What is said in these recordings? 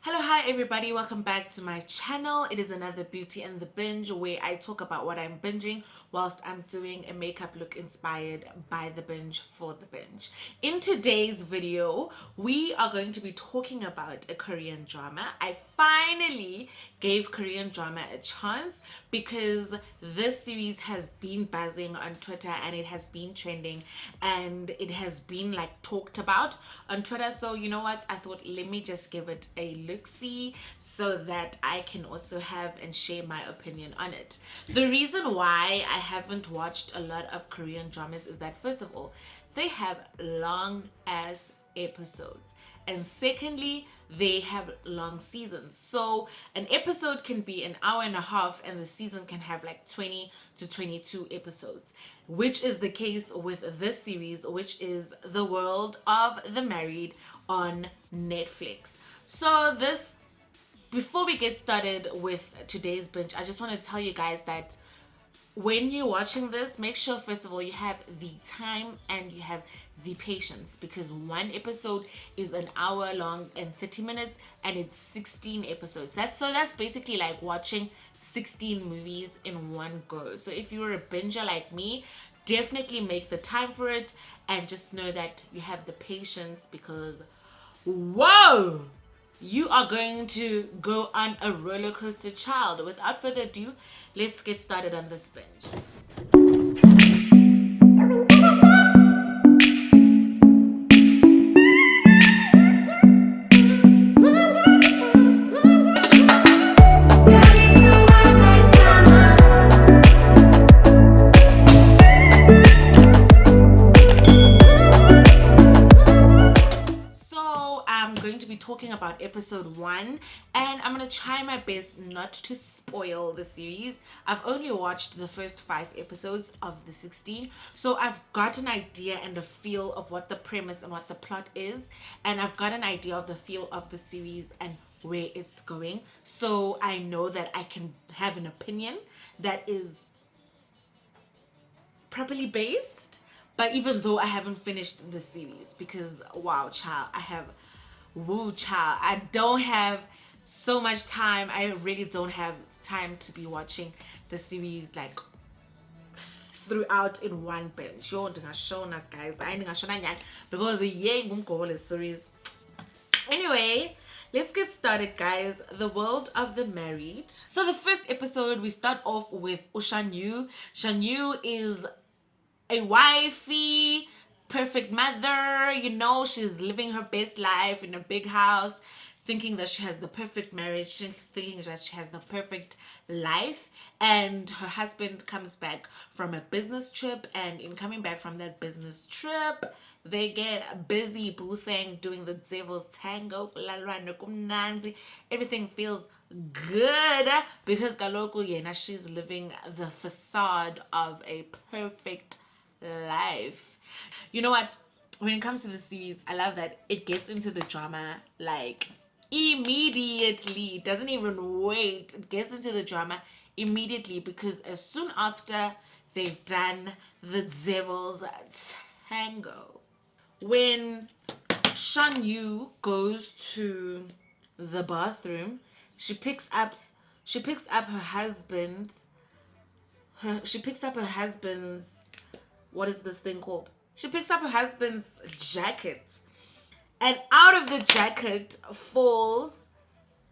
Hello, hi everybody, welcome back to my channel. It is another Beauty and the Binge where I talk about what I'm binging whilst I'm doing a makeup look inspired by the binge for the binge. In today's video, we are going to be talking about a Korean drama. I finally gave Korean drama a chance because this series has been buzzing on Twitter and it has been trending and it has been like talked about on Twitter. So you know what, I thought let me just give it a look-see so that I can also have and share my opinion on it. The reason why I haven't watched a lot of Korean dramas is that first of all, they have long ass episodes, and secondly, they have long seasons. So an episode can be an hour and a half and the season can have like 20 to 22 episodes, which is the case with this series, which is The World of the Married on Netflix. So this, before we get started with today's binge, I just want to tell you guys that when you're watching this, make sure first of all you have the time and you have the patience, because one episode is an hour long and 30 minutes and it's 16 episodes. That's basically like watching 16 movies in one go. So if you're a binger like me, definitely make the time for it and just know that you have the patience, because whoa, you are going to go on a roller coaster, child. Without further ado, let's get started on this binge. Talking about episode 1, and I'm gonna try my best not to spoil the series. I've only watched the first 5 episodes of the 16, so I've got an idea and a feel of what the premise and what the plot is, and I've got an idea of the feel of the series and where it's going, so I know that I can have an opinion that is properly based. But even though I haven't finished the series, because wow child, I don't have so much time. I really don't have time to be watching the series like throughout in one binge. Yo, ndingashona guys, I ndingashona nyani, because the series. Anyway, let's get started, guys. The World of the Married. So the first episode, we start off with Shanyu. Shanyu is a wifey, perfect mother, you know, she's living her best life in a big house, thinking that she has the perfect marriage, thinking that she has the perfect life. And her husband comes back from a business trip, and in coming back from that business trip, they get busy boothing, doing the devil's tango. Everything feels good because kaloku yena, she's living the facade of a perfect life. You know what, when it comes to the series, I love that it gets into the drama like immediately. It doesn't even wait, it gets into the drama immediately, because as soon after they've done the devil's tango, when Shanyu goes to the bathroom, she picks up her husband's what is this thing called? She picks up her husband's jacket, and out of the jacket falls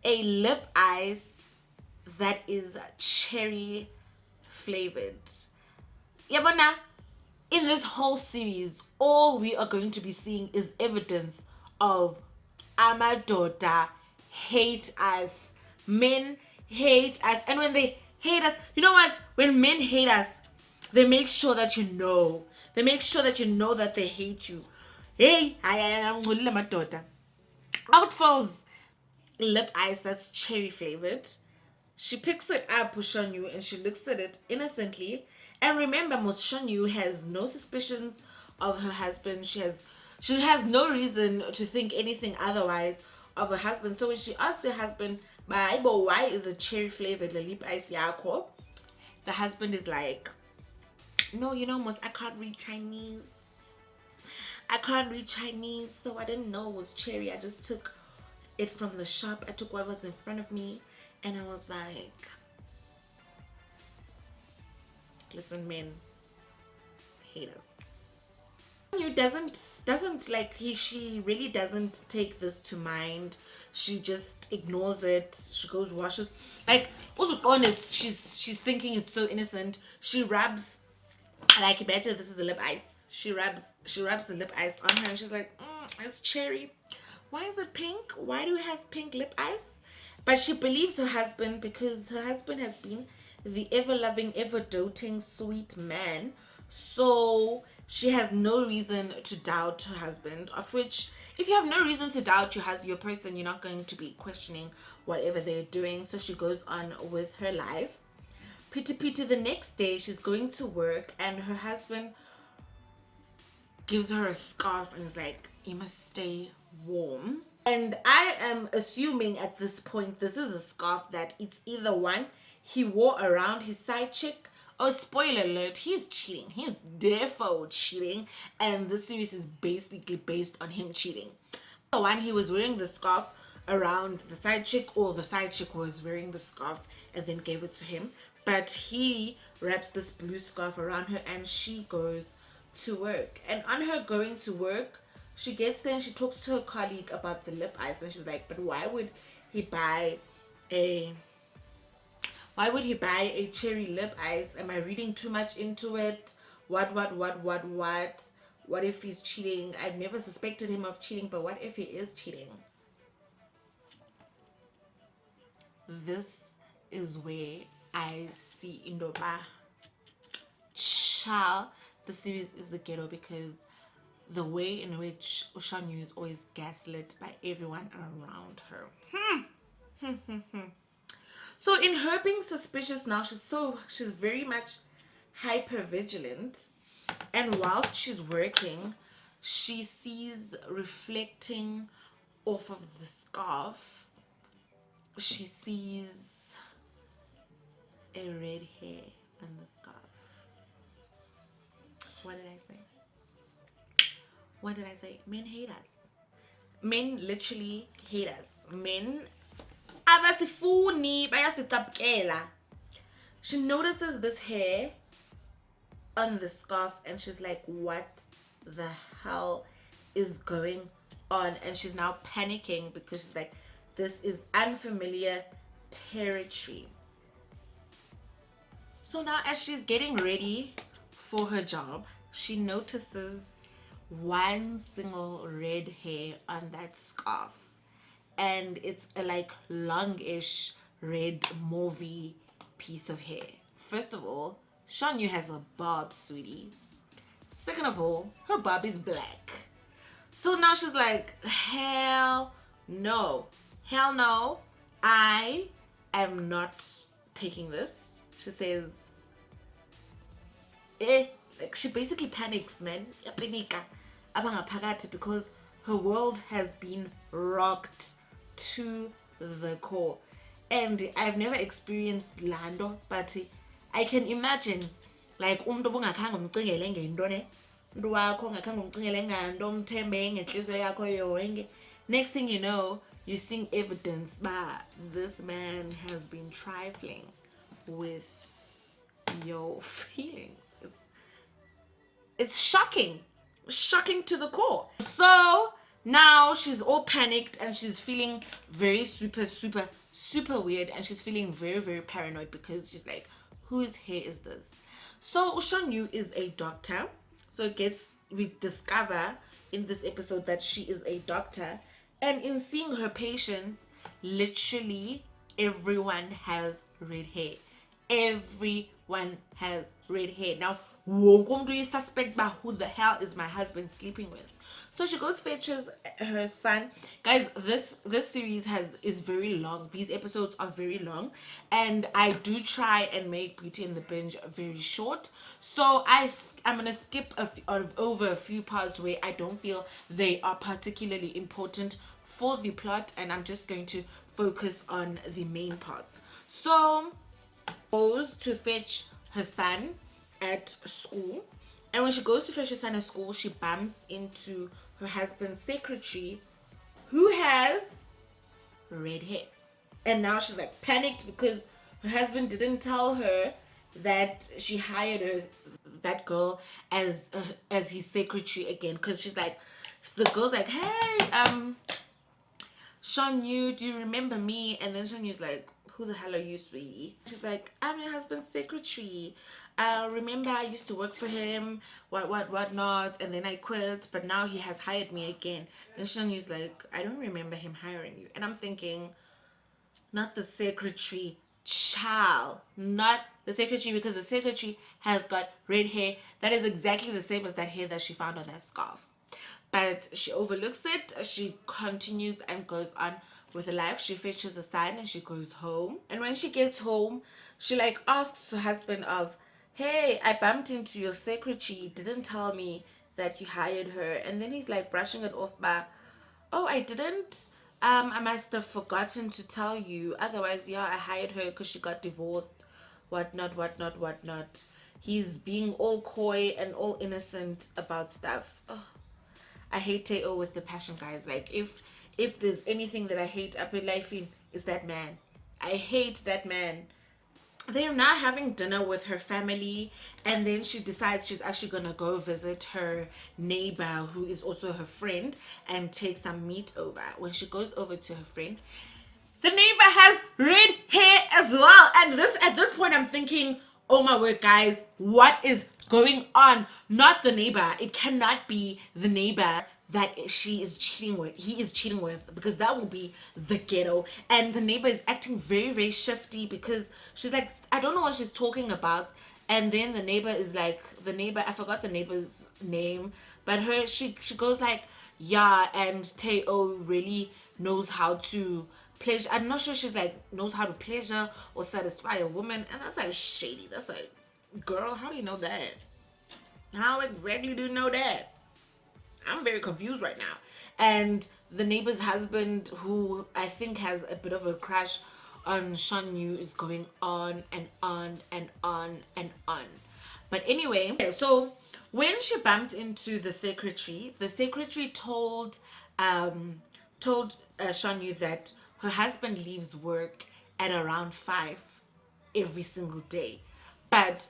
a lip ice that is cherry flavored. Yabana, in this whole series, all we are going to be seeing is evidence of amadoda hate us. Men hate us, and when they hate us, you know what? When men hate us, they make sure that you know. They make sure that you know that they hate you. Hey, out falls lip ice that's cherry flavored. She picks it up, Shanyu, and she looks at it innocently. And remember, most Shanyu has no suspicions of her husband. She has no reason to think anything otherwise of her husband. So when she asks her husband, why is it cherry flavored lip ice yako? The husband is like, no, you know, most I can't read Chinese. So I didn't know it was cherry. I just took it from the shop. I took what was in front of me, and I was like, listen, men hate us. You doesn't like she really doesn't take this to mind. She just ignores it. She goes washes, like, also honest, she's thinking it's so innocent. She rubs, like, better, this is a lip ice. She rubs the lip ice on her, and she's like, it's cherry. Why is it pink? Why do you have pink lip ice? But she believes her husband because her husband has been the ever-loving, ever-doting, sweet man. So she has no reason to doubt her husband, of which, if you have no reason to doubt your person, you're not going to be questioning whatever they're doing. So she goes on with her life. Pity the next day, she's going to work, and her husband gives her a scarf and is like, you must stay warm. And I am assuming at this point this is a scarf that it's either one he wore around his side chick. Oh, spoiler alert, he's cheating. He's defo cheating, and this series is basically based on him cheating. The one, he was wearing the scarf around the side chick, or the side chick was wearing the scarf and then gave it to him. But he wraps this blue scarf around her, and she goes to work. And on her going to work, she gets there and she talks to her colleague about the lip ice, and she's like, but why would he buy a cherry lip ice? Am I reading too much into it? What if he's cheating? I've never suspected him of cheating, but what if he is cheating? This is where I see Indoba. Child, the series is the ghetto, because the way in which Ushanyu is always gaslit by everyone around her. So in her being suspicious now, she's very much hyper vigilant, and whilst she's working, she sees reflecting off of the scarf, she sees a red hair on the scarf. What did I say? Men hate us. Men literally hate us. Men abasifuni bayasicapkela. She notices this hair on the scarf, and she's like, what the hell is going on? And she's now panicking because she's like, this is unfamiliar territory. So now, as she's getting ready for her job, she notices one single red hair on that scarf, and it's a like longish red mauvey piece of hair. First of all, Shanyu has a bob, sweetie. Second of all, her bob is black. So now she's like, hell no, I am not taking this. She says, like, she basically panics, man, because her world has been rocked to the core. And I've never experienced lando, but I can imagine, like, umuntu obungakhange umcingele ngento ne, umuntu wakho ongakhange umcingele nganto, umthembe ngenhliziyo yakho yonke. Next thing you know, you're seeing evidence that this man has been trifling with your feelings. It's shocking to the core. So now she's all panicked, and she's feeling very super weird, and she's feeling very paranoid, because she's like, whose hair is this? So Ushanyu is a doctor. So we discover in this episode that she is a doctor, and in seeing her patients, literally everyone has red hair. Everyone has red hair. Now, won't you suspect by who the hell is my husband sleeping with? So she goes fetches her son. Guys, this series is very long. These episodes are very long, and I do try and make Beauty and the Binge very short. So I'm gonna skip over a few parts where I don't feel they are particularly important for the plot, and I'm just going to focus on the main parts. So goes to fetch her son at school, and when she goes to fetch her son at school, she bumps into her husband's secretary, who has red hair. And now she's like panicked because her husband didn't tell her that she hired that girl as his secretary again. Because she's like, the girl's like, hey, Shanyu, do you remember me? And then Shanyu's like, who the hell are you, sweetie? She's like, I'm your husband's secretary. Remember I used to work for him, what not, and then I quit, but now he has hired me again. Then Shanyu's like, I don't remember him hiring you. And I'm thinking, not the secretary, child, not the secretary, because the secretary has got red hair that is exactly the same as that hair that she found on that scarf. But she overlooks it. She continues and goes on with her life. She fetches a sign and she goes home. And when she gets home, she like asks her husband of, hey, I bumped into your secretary. Didn't tell me that you hired her. And then he's like brushing it off by, oh, I didn't. I must have forgotten to tell you. Otherwise, yeah, I hired her because she got divorced. Whatnot. He's being all coy and all innocent about stuff. Oh, I hate Teo with the passion, guys. Like, if there's anything that I hate up in life, is that man. I hate that man. They're now having dinner with her family, and then she decides she's actually gonna go visit her neighbor who is also her friend and take some meat over. When she goes over to her friend, the neighbor has red hair as well. And at this point I'm thinking, oh my word, guys, what is going on? Not the neighbor. It cannot be the neighbor that he is cheating with, because that will be the ghetto. And the neighbor is acting very, very shifty because she's like, I don't know what she's talking about. And then the neighbor is like, I forgot the neighbor's name, but she goes like, yeah, and Teo really knows how to pleasure. I'm not sure, she's like, knows how to pleasure or satisfy a woman. And that's like shady. That's like, girl, how do you know that? How exactly do you know that? I'm very confused right now. And the neighbor's husband, who I think has a bit of a crush on Shanyu, is going on and on and on and on. But anyway, so when she bumped into the secretary told Shanyu that her husband leaves work at around 5 every single day. But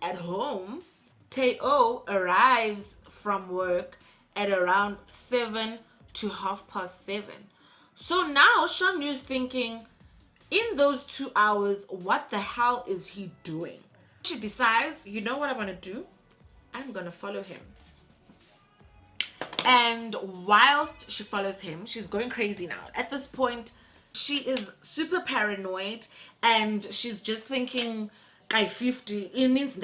at home, Teo arrives from work at around 7 to 7:30. So now Shanyu's thinking, in those 2 hours, what the hell is he doing? She decides, you know what I'm gonna do? I'm gonna follow him. And whilst she follows him, she's going crazy now. At this point, she is super paranoid and she's just thinking, guy 50, it means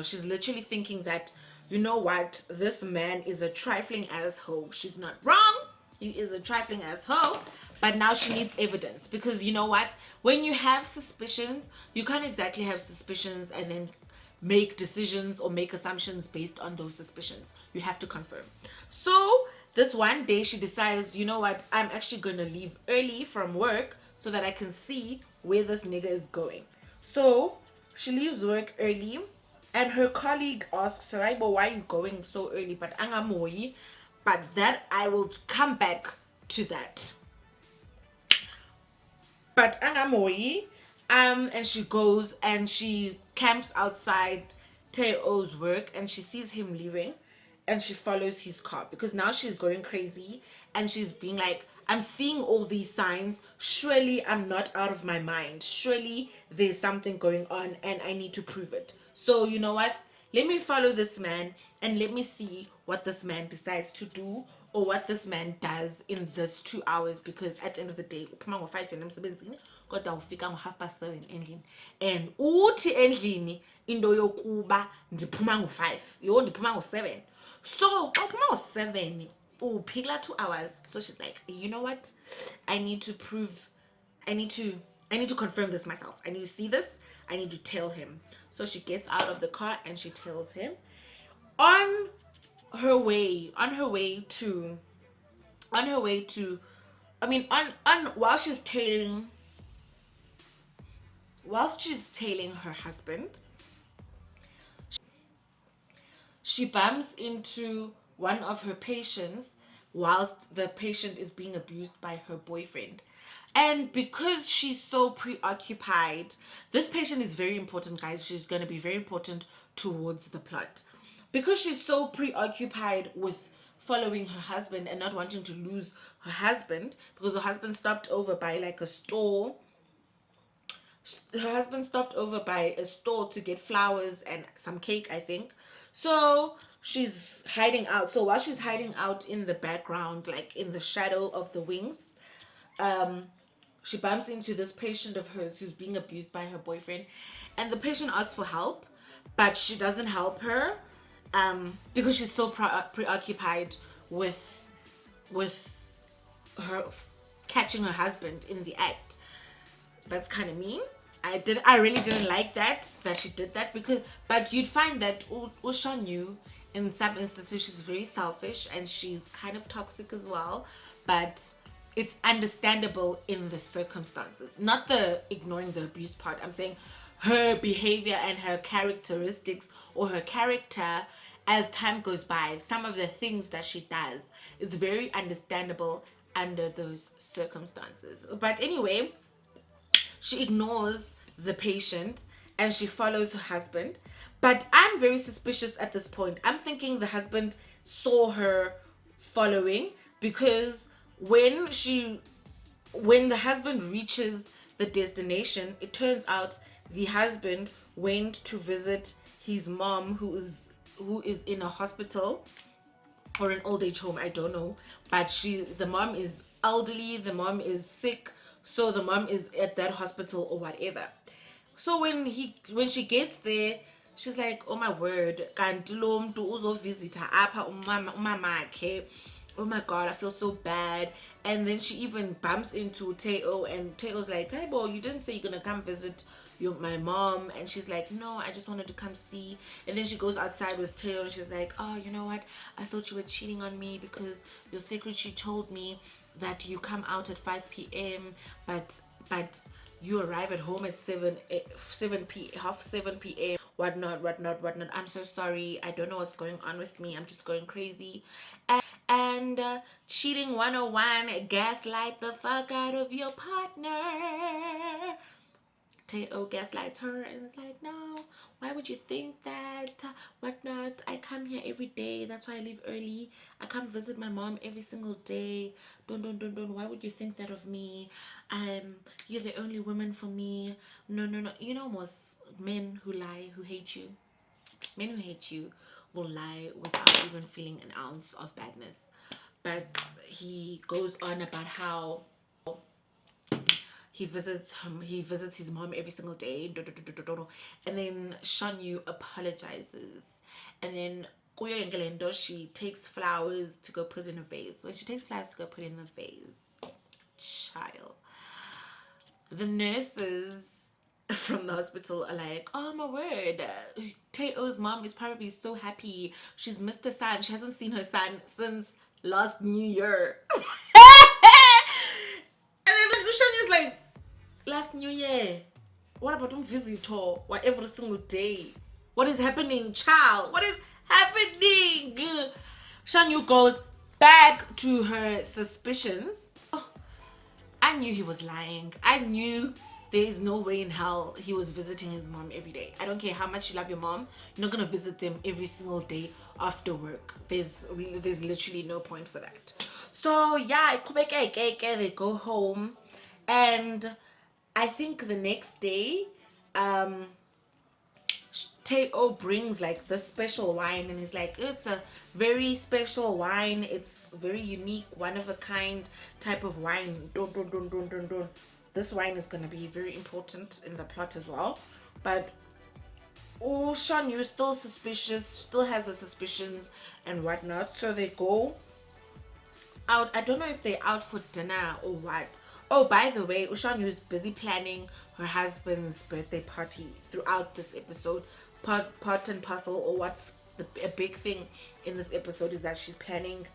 she's literally thinking that, you know what, this man is a trifling asshole. She's not wrong. He is a trifling asshole. But now she needs evidence, because you know what? When you have suspicions, you can't exactly have suspicions and then make decisions or make assumptions based on those suspicions. You have to confirm. So this one day she decides, you know what? I'm actually going to leave early from work so that I can see where this nigga is going. So she leaves work early. And her colleague asks her, why are you going so early? But angamoyi. But that I will come back to that. But angamoyi. And she goes and she camps outside Teo's work, and she sees him leaving, and she follows his car, because now she's going crazy and she's being like, I'm seeing all these signs. Surely I'm not out of my mind. Surely there's something going on and I need to prove it. So you know what? Let me follow this man and let me see what this man decides to do, or what this man does in this 2 hours, because at the end of the day, uphuma ngo-5 emsebenzini kodwa ufika ngo-7:30 endlini, and uthi endlini into yokuba ndiphuma ngo-5, yo ndiphuma ngo-7. So xa uphuma ngo-7 uphila 2 hours. So she's like, you know what, I need to confirm this myself. I need to see this. I need to tell him. So she gets out of the car and she tells him. On her way to whilst she's tailing her husband, she bumps into one of her patients whilst the patient is being abused by her boyfriend. And because she's so preoccupied, this patient is very important, guys. She's going to be very important towards the plot. Because she's so preoccupied with following her husband and not wanting to lose her husband, because her husband stopped over by like a store. Her husband stopped over by a store to get flowers and some cake, I think. So she's hiding out. So while she's hiding out in the background, like in the shadow of the wings, um, she bumps into this patient of hers who's being abused by her boyfriend, and the patient asks for help, but she doesn't help her, because she's so preoccupied with her catching her husband in the act. That's kind of mean. I really didn't like that she did that, because but you'd find that Ushanyu in some instances she's very selfish and she's kind of toxic as well, but it's understandable in the circumstances, not the ignoring the abuse part. I'm saying her behavior and her characteristics, or her character as time goes by, some of the things that she does is very understandable under those circumstances. But anyway, she ignores the patient and she follows her husband. But I'm very suspicious at this point. I'm thinking the husband saw her following, because when the husband reaches the destination, it turns out the husband went to visit his mom, who is in a hospital or an old age home, I don't know, but the mom is elderly, the mom is sick, so the mom is at that hospital or whatever. So when she gets there, she's like, oh my word, kanti lo mntu uzovisitor apha umamakhe. Oh my god, I feel so bad. And then she even bumps into Teo, and Teo's like, hey boy, you didn't say you're gonna come visit my mom. And she's like, no, I just wanted to come see. And then she goes outside with Teo and she's like, oh, you know what, I thought you were cheating on me because your secretary told me that you come out at 5 p.m. but you arrive at home at 7 p.m. whatnot. I'm so sorry, I don't know what's going on with me, I'm just going crazy. And cheating 101, gaslight the fuck out of your partner. Teo gaslights her and it's like, no, why would you think that, whatnot, I come here every day, that's why I leave early, I come visit my mom every single day, don't, why would you think that of me, you're the only woman for me, no, you know, most men who lie, who hate you, men who hate you will lie without even feeling an ounce of badness. But he goes on about how he visits his mom every single day, and then Shanyu apologizes, and then Kuyo Ngelendo, she takes flowers to go put in a vase. When she takes flowers to go put in the vase, child, the nurses from the hospital are like, oh my word, Teo's mom is probably so happy, she's missed her son, she hasn't seen her son since last New Year. And then Shanyu's like, last New Year, what about a visitor? What, every single day? What is happening, child? What is happening? Shanyu goes back to her suspicions. Oh, I knew he was lying. I knew there is no way in hell he was visiting his mom every day. I don't care how much you love your mom, you're not gonna visit them every single day after work. There's literally no point for that. So yeah, they go home, and I think the next day, Teo brings like this special wine, and he's like, it's a very special wine, it's very unique, one of a kind type of wine. Don't. This wine is going to be very important in the plot as well. But Shanyu still suspicious, still has the suspicions and whatnot. So they go out. I don't know if they're out for dinner or what. Oh, by the way, Ushanyu is busy planning her husband's birthday party throughout this episode. Part and parcel, or what's a big thing in this episode is that she's planning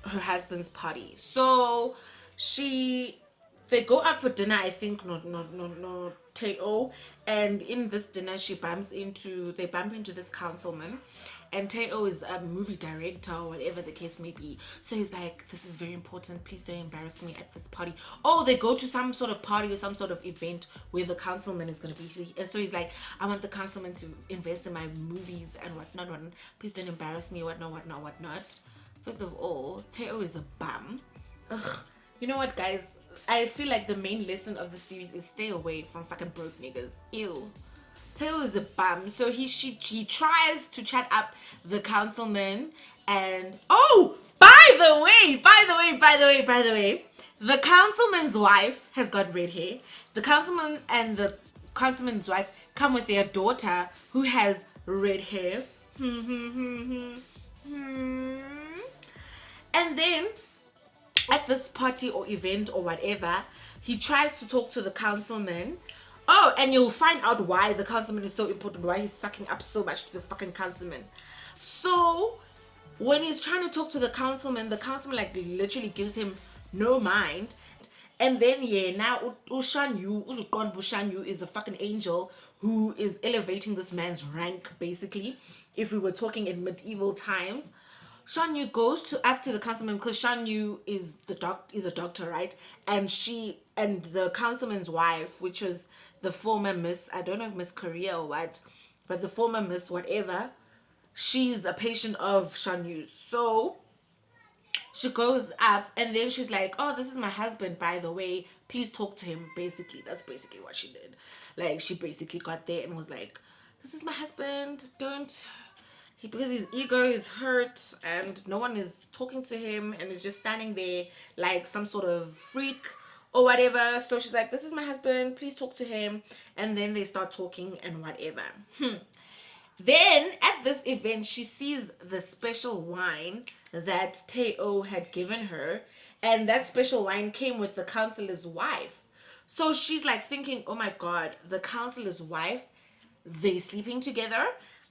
her husband's party. So they go out for dinner, I think, no, Teo, and in this dinner they bump into this councilman, and Teo is a movie director or whatever the case may be. So he's like, this is very important, please don't embarrass me at this party. Oh, they go to some sort of party or some sort of event where the councilman is going to be, and so he's like, I want the councilman to invest in my movies and whatnot, please don't embarrass me, whatnot. First of all, Teo is a bum. Ugh. You know what, guys, I feel like the main lesson of the series is stay away from fucking broke niggas. Ew. Teo is a bum. So he tries to chat up the councilman, and oh, by the way, the councilman's wife has got red hair. The councilman and the councilman's wife come with their daughter who has red hair. And then at this party or event or whatever, he tries to talk to the councilman. Oh, and you'll find out why the councilman is so important, why he's sucking up so much to the fucking councilman. So when he's trying to talk to the councilman like literally gives him no mind. And then now Ushanyu is a fucking angel who is elevating this man's rank, basically, if we were talking in medieval times. Shanyu goes up to the councilman because Shanyu is a doctor, right? And the councilman's wife, which was the former Miss, I don't know if Miss Korea or what, but the former Miss whatever, she's a patient of Shanyu's. So she goes up and then she's like, oh, this is my husband, by the way, please talk to him. Basically, that's basically what she did. Like, she basically got there and was like, this is my husband, because his ego is hurt and no one is talking to him and is just standing there like some sort of freak or whatever. So she's like, this is my husband, please talk to him. And then they start talking and whatever. Then at this event, she sees the special wine that Teo had given her, and that special wine came with the counselor's wife. So she's like thinking, oh my god, the counselor's wife, they sleeping together.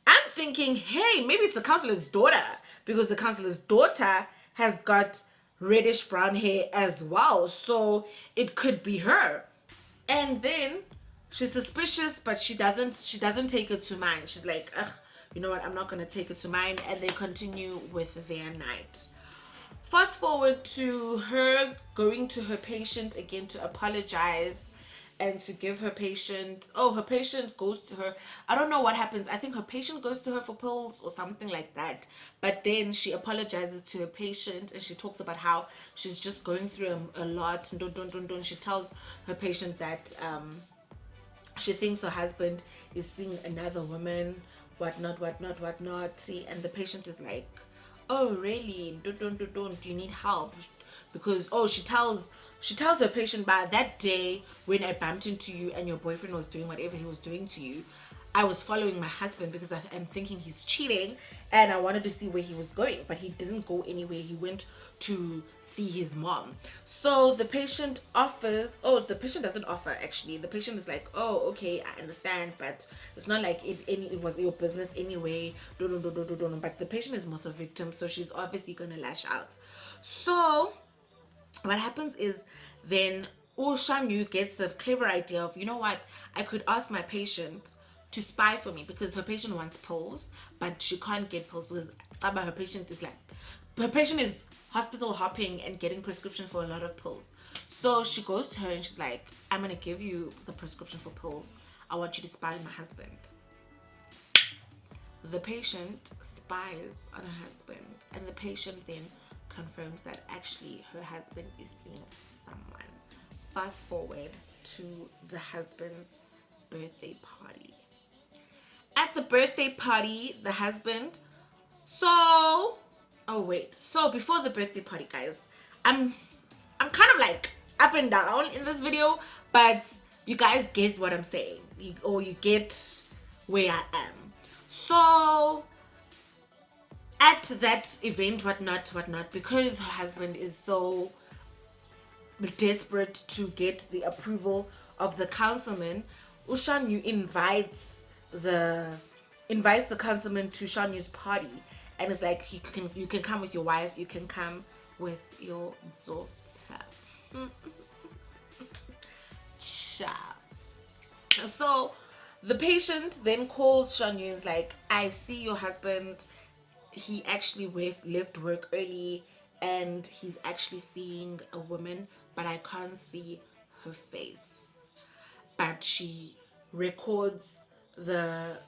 I'm thinking, hey, maybe it's the counselor's daughter, because the counselor's daughter has got reddish brown hair as well, so it could be her. And then she's suspicious, but she doesn't take it to mind. She's like, ugh, you know what, I'm not gonna take it to mind. And they continue with their night. Fast forward to her going to her patient again to apologize and to give her patient, her patient goes to her, I don't know what happens, I think her patient goes to her for pills or something like that, but then she apologizes to her patient and she talks about how she's just going through a lot, and she tells her patient that she thinks her husband is seeing another woman, whatnot, and the patient is like, oh really, don't you need help? Because she tells her patient, by that day when I bumped into you and your boyfriend was doing whatever he was doing to you, I was following my husband because I'm thinking he's cheating and I wanted to see where he was going, but he didn't go anywhere. He went to see his mom. So the patient the patient doesn't offer, actually. The patient is like, oh, okay, I understand, but it's not like it was your business anyway. But the patient is most a victim, so she's obviously gonna lash out. So what happens is then Shanyu gets the clever idea of, you know what, I could ask my patient to spy for me, because her patient wants pills, but she can't get pills because her patient is hospital hopping and getting prescription for a lot of pills. So she goes to her and she's like, I'm gonna give you the prescription for pills. I want you to spy on my husband. The patient spies on her husband, and the patient then confirms that actually her husband is seeing someone. Fast forward to the husband's birthday party. At the birthday party, the husband, so before the birthday party, guys, I'm kind of like up and down in this video, but you guys get what I'm saying, you get where I am. So at that event, whatnot, because her husband is so desperate to get the approval of the councilman, Shanyu invites the councilman to Shanyu's party, and it's like, you can come with your wife, you can come with your daughter. Ciao. So the patient then calls Shanyu and is like, I see your husband, he actually left work early and he's actually seeing a woman, but I can't see her face. But she records the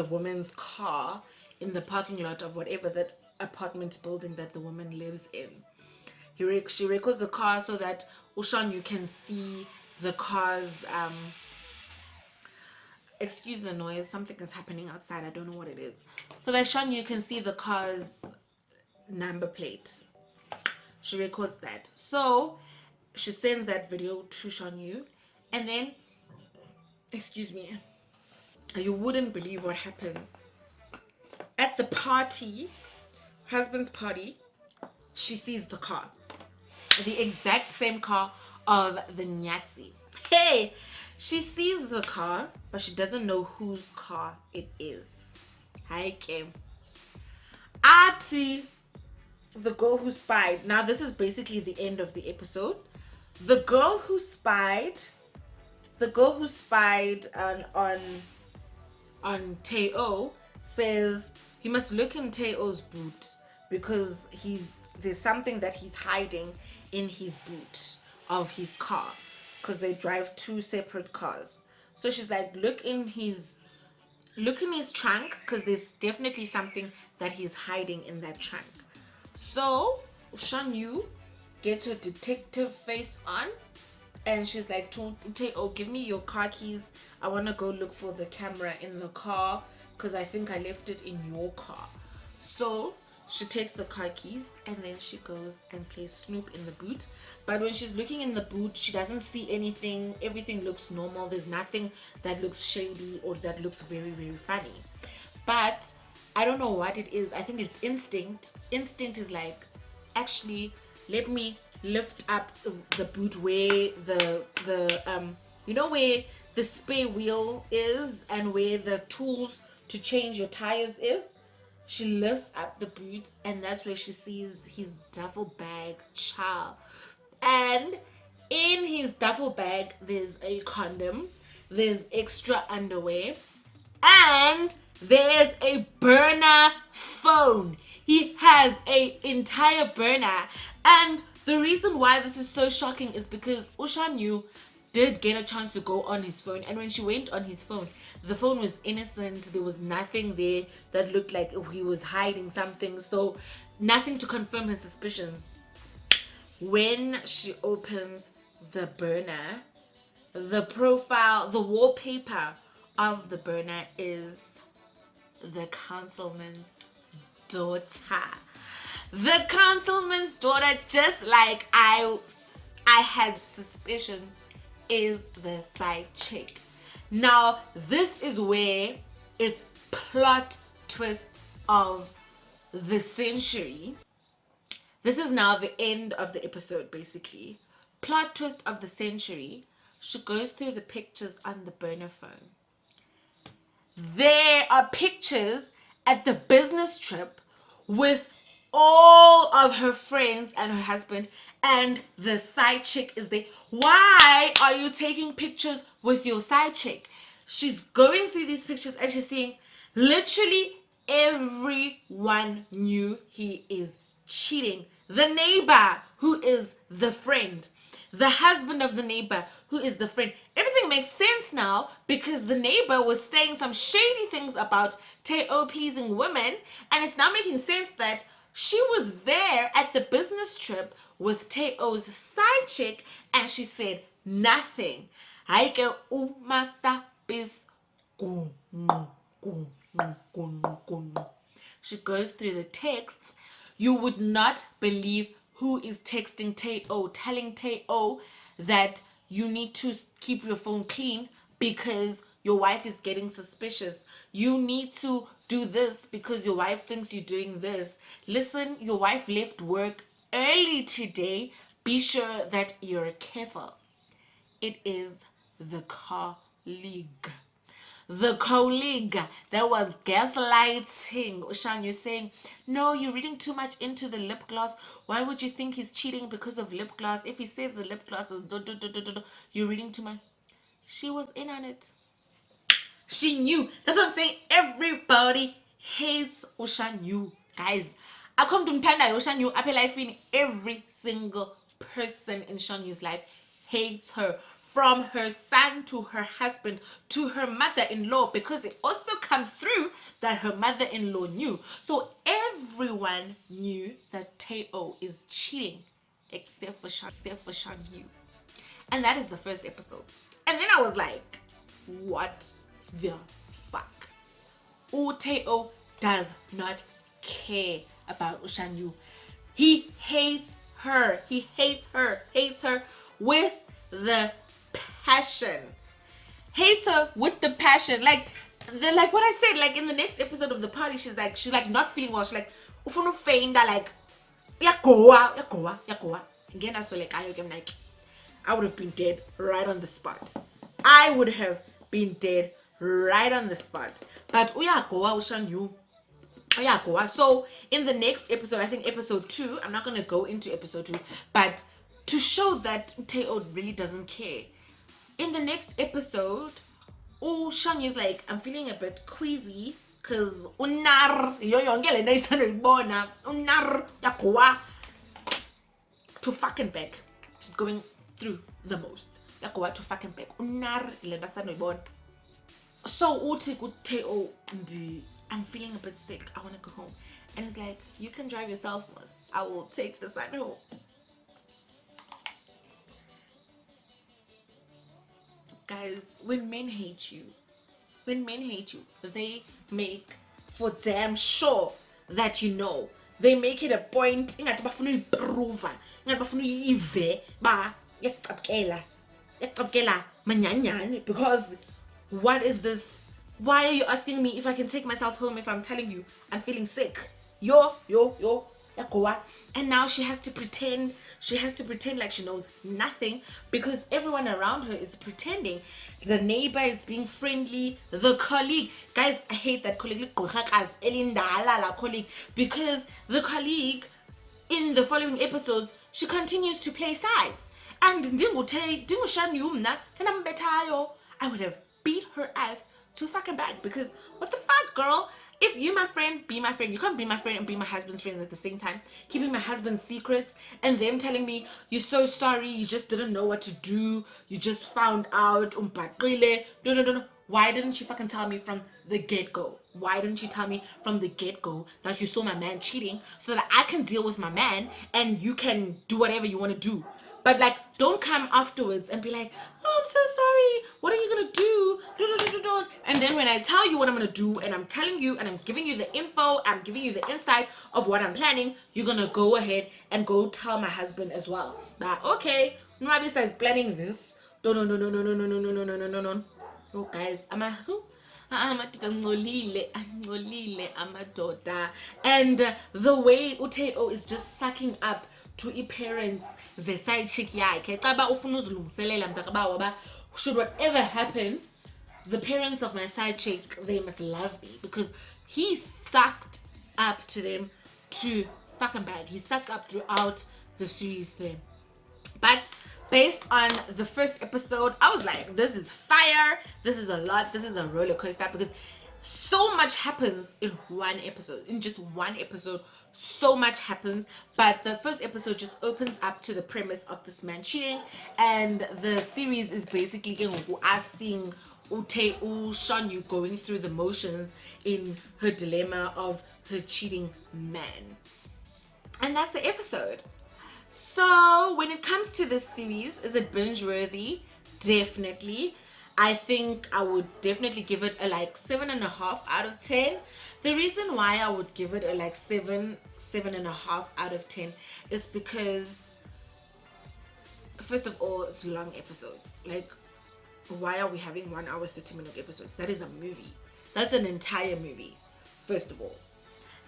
woman's car in the parking lot of whatever that apartment building that the woman lives in. She records the car so that Ushan, you can see the car's excuse the noise, something is happening outside, I don't know what it is. So that Shan, you can see the car's number plate. She records that. So she sends that video to Shanyu, and then, excuse me, you wouldn't believe what happens. At the party, husband's party, she sees the car. The exact same car of the Nyatsi. Hey! She sees the car, but she doesn't know whose car it is. Hi, Kim. Ati, the girl who spied. Now, this is basically the end of the episode. The girl who spied on Teo says he must look in Teo's boot because there's something that he's hiding in his boot of his car because they drive two separate cars. So she's like, look in his trunk because there's definitely something that he's hiding in that trunk. So Shanyu gets her detective face on and she's like, Teo, give me your car keys. I want to go look for the camera in the car because I think I left it in your car. So she takes the car keys and then she goes and plays Snoop in the boot. But when she's looking in the boot, she doesn't see anything. Everything looks normal. There's nothing that looks shady or that looks very, very funny. But I don't know what it is. I think it's instinct. Instinct is like, actually, let me lift up the boot where the you know where the spare wheel is and where the tools to change your tires is. She lifts up the boot and that's where she sees his duffel bag, child. And in his duffel bag, there's a condom, there's extra underwear, and there's a burner phone. He has an entire burner. And the reason why this is so shocking is because Ushanyu did get a chance to go on his phone. And when she went on his phone, the phone was innocent. There was nothing there that looked like he was hiding something. So nothing to confirm his suspicions. When she opens the burner, the profile, the wallpaper of the burner is the councilman's daughter. The councilman's daughter, just like I had suspicions, is the side chick. Now, this is where it's plot twist of the century. This is now the end of the episode, basically. Plot twist of the century. She goes through the pictures on the burner phone. There are pictures at the business trip with all of her friends and her husband, and the side chick is there. Why are you taking pictures with your side chick? She's going through these pictures and she's seeing literally everyone knew he is cheating. The neighbor who is the friend, the husband of the neighbor who is the friend. Everything makes sense now because the neighbor was saying some shady things about Teo pleasing women, and it's now making sense that she was there at the business trip with Teo's side chick and she said nothing. She goes through the texts. You would not believe who is texting Teo, telling Teo that you need to keep your phone clean because your wife is getting suspicious. You need to do this because your wife thinks you're doing this. Listen, your wife left work early today. Be sure that you're careful. It is the colleague. The colleague that was gaslighting Ushan. You're saying, no, you're reading too much into the lip gloss. Why would you think he's cheating because of lip gloss? If he says the lip gloss is you're reading too much. She was in on it. She knew. That's what I'm saying. Everybody hates Ushanyu. Guys, I come to Mtanda Ushanyu. I life in every single person in Shanyu's life hates her. From her son to her husband to her mother-in-law, because it also comes through that her mother-in-law knew. So everyone knew that Teo is cheating except for Shanyu. And that is the first episode. And then I was like, what the fuck? Teo does not care about Ushanyu. He hates her. He hates her. Hates her with the passion. Hates her with the passion. Like what I said, like in the next episode of the party, she's like not feeling well. She's like, ufuna ufenda, like yagoa. Again, I saw like I would have been dead right on the spot. I would have been dead right on the spot. But uyagoa Ushanyu. Uyagoa. So in the next episode, I think episode 2, I'm not gonna go into episode 2, but to show that Teo really doesn't care. In the next episode, Shani is like, I'm feeling a bit queasy because unar to fucking back. She's going through the most. To fucking back. Unar so uthi Teo, I'm feeling a bit sick. I want to go home. And it's like, you can drive yourself, Miss. I will take the son home. Guys, when men hate you, they make for damn sure that you know. They make it a point. Because what is this? Why are you asking me if I can take myself home if I'm telling you I'm feeling sick? Yo. And now she has to pretend like she knows nothing because everyone around her is pretending. The neighbor is being friendly, the colleague, guys, I hate that colleague, because the colleague in the following episodes, she continues to play sides. And I would have beat her ass to fucking back, because what the fuck, girl? If you my friend, be my friend. You can't be my friend and be my husband's friend at the same time. Keeping my husband's secrets and then telling me you're so sorry, you just didn't know what to do, you just found out. No. Why didn't you fucking tell me from the get-go? Why didn't you tell me from the get-go that you saw my man cheating so that I can deal with my man and you can do whatever you want to do? But like, don't come afterwards and be like, oh, I'm so sorry, what are you gonna do? And then when I tell you what I'm gonna do, and I'm telling you and I'm giving you the info, I'm giving you the insight of what I'm planning, you're gonna go ahead and go tell my husband as well that, okay, Nwabisa is planning this. No. No, guys, and the way Uteo is just sucking up to parents the side chick yakhe xa ufuna uzilungiselela mntakaba should whatever happen, the parents of my side chick, they must love me, because he sucked up to them to fucking bad. He sucks up throughout the series there. But based on the first episode, I was like, this is fire, this is a lot, this is a roller coaster, because so much happens in one episode. In just one episode, so much happens. But the first episode just opens up to the premise of this man cheating, and the series is basically us seeing Shanyu going through the motions in her dilemma of her cheating man. And that's the episode. So when it comes to this series, is it binge worthy? Definitely. I think I would definitely give it a like 7.5 out of 10. The reason why I would give it a like 7.5 out of 10 is because, first of all, it's long episodes. Like, why are we having 1 hour 30-minute episodes? That is a movie. That's an entire movie, first of all.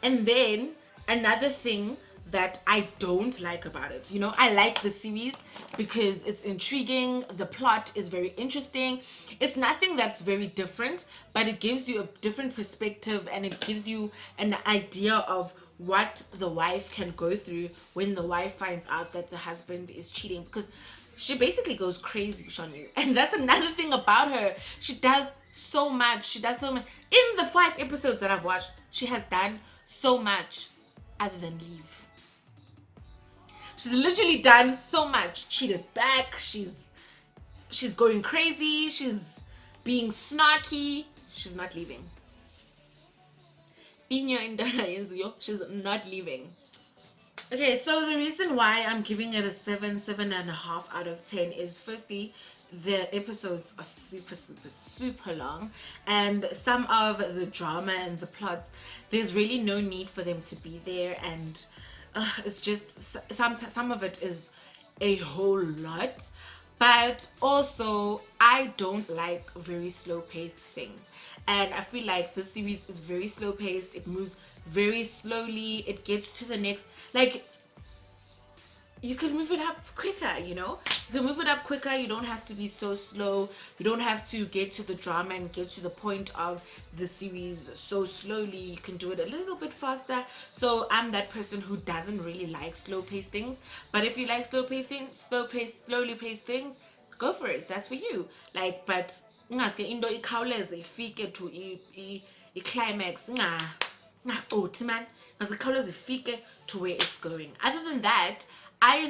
And then another thing that I don't like about it, you know, I like the series because it's intriguing, the plot is very interesting, it's nothing that's very different, but it gives you a different perspective and it gives you an idea of what the wife can go through when the wife finds out that the husband is cheating, because she basically goes crazy, Shanu. And that's another thing about her. She does so much. She does so much. In the 5 episodes that I've watched, she has done so much other than leave. She's literally done so much. Cheated back. She's going crazy. She's being snarky. She's not leaving. She's not leaving. Okay, so the reason why I'm giving it a 7.5 out of 10 is firstly, the episodes are super long, and some of the drama and the plots, there's really no need for them to be there, and it's just some of it is a whole lot. But also, I don't like very slow paced things, and I feel like this series is very slow paced. It moves very slowly. It gets to the next, like, you can move it up quicker, you know? You can move it up quicker. You don't have to be so slow. You don't have to get to the drama and get to the point of the series so slowly. You can do it a little bit faster. So I'm that person who doesn't really like slow paced things. But if you like slowly paced things, go for it. That's for you. Like, but ungaske into ikhawuleze ifike to I climax. Ngacothi man. Ngaske ikhawuleze ifike to where it's going. Other than that, I'm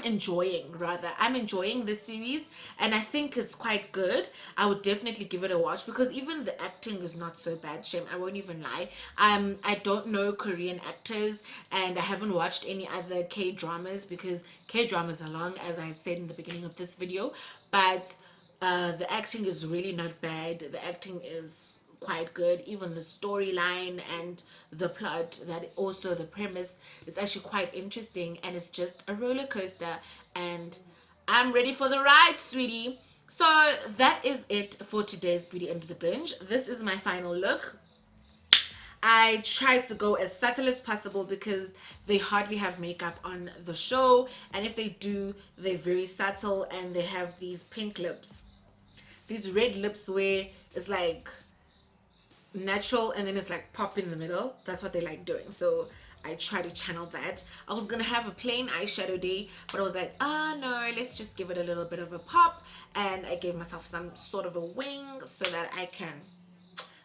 enjoying this series, and I think it's quite good. I would definitely give it a watch, because even the acting is not so bad, Shem. I won't even lie. I don't know Korean actors, and I haven't watched any other K-dramas, because K-dramas are long, as I said in the beginning of this video. But the acting is really not bad. The acting is quite good. Even the storyline and the plot, that also the premise, is actually quite interesting, and it's just a roller coaster, and I'm ready for the ride, sweetie. So that is it for today's Beauty and the Binge. This is my final look. I tried to go as subtle as possible because they hardly have makeup on the show, and if they do, they're very subtle, and they have these pink lips, these red lips where it's like natural and then it's like pop in the middle. That's what they like doing. So I try to channel that. I was gonna have a plain eyeshadow day, but I was like, no, let's just give it a little bit of a pop, and I gave myself some sort of a wing so that I can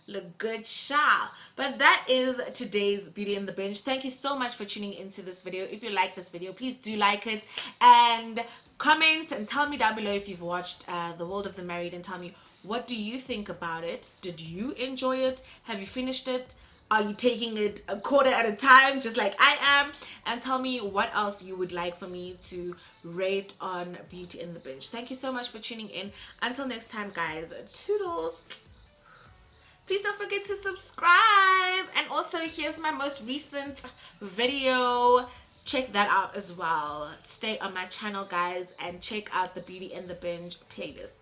look good, sharp. But that is today's Beauty and the Binge. Thank you so much for tuning into this video. If you like this video, please do like it and comment and tell me down below if you've watched The World of the Married, and tell me, what do you think about it? Did you enjoy it? Have you finished it? Are you taking it a quarter at a time, just like I am? And tell me what else you would like for me to rate on Beauty and the Binge. Thank you so much for tuning in. Until next time, guys, toodles. Please don't forget to subscribe. And also, here's my most recent video. Check that out as well. Stay on my channel, guys, and check out the Beauty and the Binge playlist.